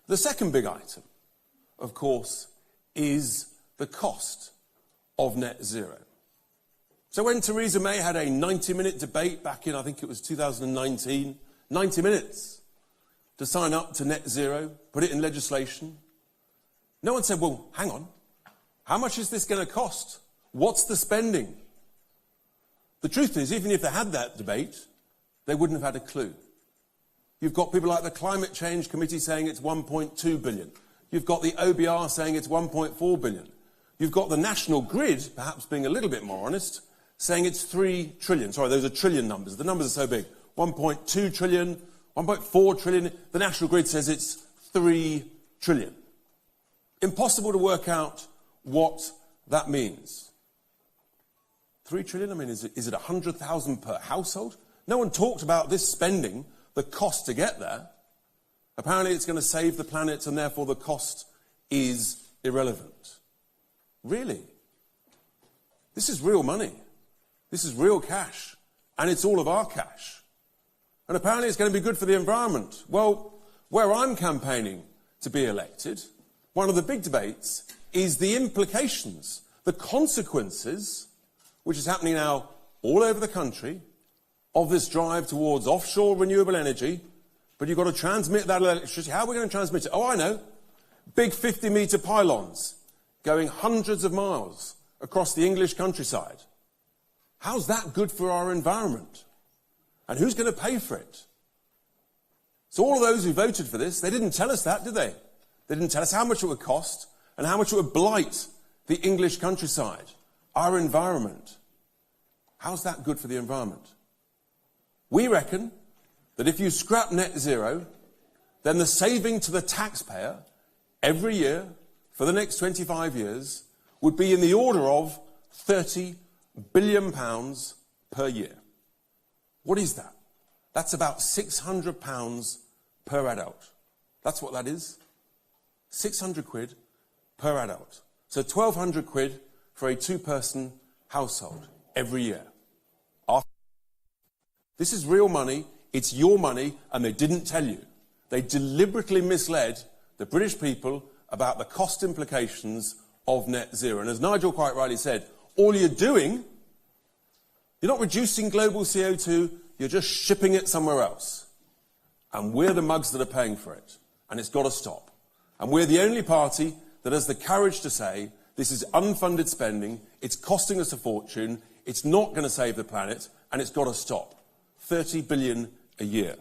The second big item, of course, is the cost of net zero. So when Theresa May had a 90-minute debate back in, I think it was 2019, 90 minutes to sign up to net zero, put it in legislation, no one said, well, hang on, how much is this going to cost? What's the spending? The truth is, even if they had that debate, they wouldn't have had a clue. You've got people like the Climate Change Committee saying it's 1.2 billion. You've got the OBR saying it's 1.4 billion. You've got the National Grid, perhaps being a little bit more honest, saying it's 3 trillion. Sorry, those are trillion numbers. The numbers are so big. 1.2 trillion, 1.4 trillion. The National Grid says it's 3 trillion. Impossible to work out what that means. 3 trillion? I mean, is it 100,000 per household? No one talked about this spending, the cost to get there. Apparently it's going to save the planet and therefore the cost is irrelevant. Really? This is real money. This is real cash. And it's all of our cash. And apparently it's going to be good for the environment. Well, where I'm campaigning to be elected, one of the big debates is the implications, the consequences, which is happening now all over the country, of this drive towards offshore renewable energy, but you've got to transmit that electricity. How are we going to transmit it? Oh, I know. Big 50-metre pylons going hundreds of miles across the English countryside. How's that good for our environment? And who's going to pay for it? So all of those who voted for this, they didn't tell us that, did they? They didn't tell us how much it would cost and how much it would blight the English countryside, our environment. How's that good for the environment? We reckon that if you scrap net zero, then the saving to the taxpayer every year for the next 25 years would be in the order of £30 billion per year. What is that? That's about £600 per adult. That's what that is. 600 quid per adult. So 1,200 quid for a two-person household every year. This is real money, it's your money, and they didn't tell you. They deliberately misled the British people about the cost implications of net zero. And as Nigel quite rightly said, all you're doing, you're not reducing global CO2, you're just shipping it somewhere else. And we're the mugs that are paying for it. And it's got to stop. And we're the only party that has the courage to say, this is unfunded spending, it's costing us a fortune, it's not going to save the planet, and it's got to stop. 30 billion a year.